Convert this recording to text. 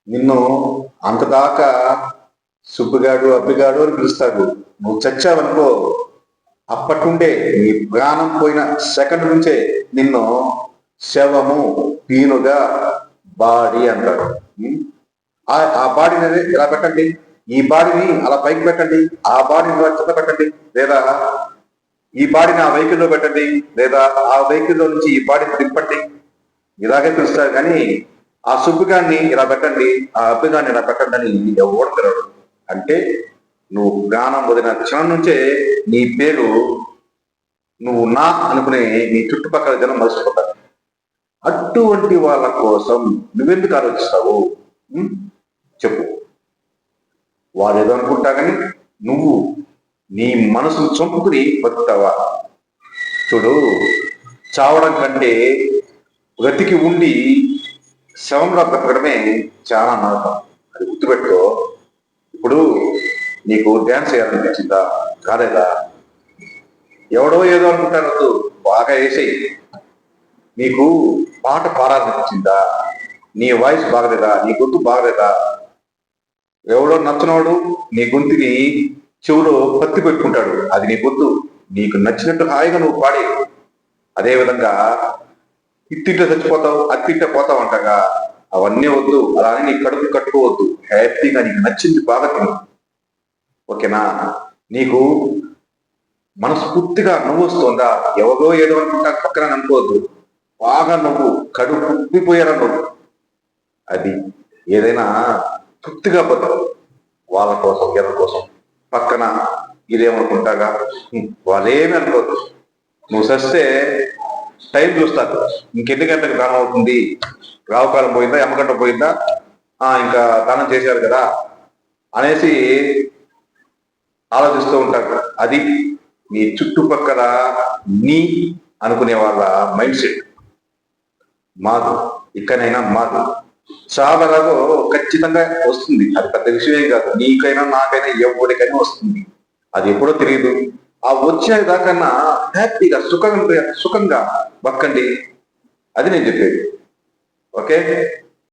నిన్ను అంతదాకా సుబ్బిగాడు అబ్బిగాడు అని పిలుస్తాడు. నువ్వు చచ్చావనుకో, అప్పటి నుండే నీ ప్రాణం పోయిన సెకండ్ నుంచే నిన్ను శవము పీనుగా బాడీ అంటాడు. ఆ బాడీని ఇలా పెట్టండి, ఈ బాడీని అలా పైకి పెట్టండి, ఆ బాడీని కింద పెట్టండి, లేదా ఈ బాడీని ఆ వెహికల్లో పెట్టండి, లేదా ఆ వెహికల్లో నుంచి ఈ బాడీని తిప్పండి, ఇలాగే పిలుస్తారు. కానీ ఆ సుబ్బిగాన్ని ఇలా పెట్టండి, ఆ అబ్బిగాన్ని ఇలా పెట్టండి అని ఎవరు తిరగడు. అంటే నువ్వు ప్రాణం వదిలిన క్షణం నుంచే నీ పేరు నువ్వు నా అనుకునే నీ చుట్టుపక్కల జనం మర్చిపోతారు. అటువంటి వాళ్ళ కోసం నువ్వెందుకు ఆలోచిస్తావు? చెప్పు. వాడు ఏదో అనుకుంటా కానీ నువ్వు నీ మనసును చంపుకుని బతుకుతావా? చూడు, చావడం కంటే బ్రతికి ఉండి శవంలో బ్రతకడమే చాలా నరకం. అది గుర్తుపెట్టుకో. ఇప్పుడు నీకు డ్యాన్స్ చేయాలనిపించిందా? కాలేదా? ఎవడో ఏదో అనుకుంటారు, బాగా వేసేయి. నీకు పాట పాడాలనిపించిందా? నీ వాయిస్ బాగలేదా? నీ గొంతు బాగలేదా? ఎవడో నచ్చనోడు నీ గొంతుని చెవులో పత్తి పెట్టుకుంటాడు, అది నీ గొంతు. నీకు నచ్చినట్టు హాయిగా నువ్వు పాడి. అదేవిధంగా ఇత్తింటే చచ్చిపోతావు, అత్తింటే పోతావు అంటగా, అవన్నీ వద్దు. అలా అని నీ కడుపు కట్టుకోవద్దు. హ్యాపీగా నీకు నచ్చింది బాగా తిను. ఓకేనా? నీకు మనస్ఫూర్తిగా నువ్వు వస్తుందా? ఎవరో ఏదో అనుకుంటా పక్కన అనుకోవద్దు. బాగా నువ్వు కడుపు ఉప్పిపోయారా నువ్వు. అది ఏదైనా తృప్తిగా బతుకు. వాళ్ళ కోసం ఎవరి కోసం పక్కన ఇదేమనుకుంటాగా, వాళ్ళేమి అనుకోవద్దు. నువ్వు సస్తే టైం చూస్తారు, ఇంకెన్ని గంటలకు దానం అవుతుంది, రావుకాలం పోయిందా, ఎమ్మగంట పోయిందా, ఇంకా దానం చేశారు కదా అనేసి ఆలోచిస్తూ ఉంటారు. అది నీ చుట్టుపక్కల నీ అనుకునే వాళ్ళ మైండ్ సెట్. మాదు ఇక్కడైనా మాదు చావరాగో ఖచ్చితంగా వస్తుంది. అది పెద్ద విషయం కాదు. నీకైనా నాకైనా ఎవరికైనా వస్తుంది. అది ఎప్పుడో తెలియదు. ఆ వచ్చేదాకన్నా హ్యాపీగా సుఖంగా బక్కండి. అది నేను చెప్పేది. ఓకే.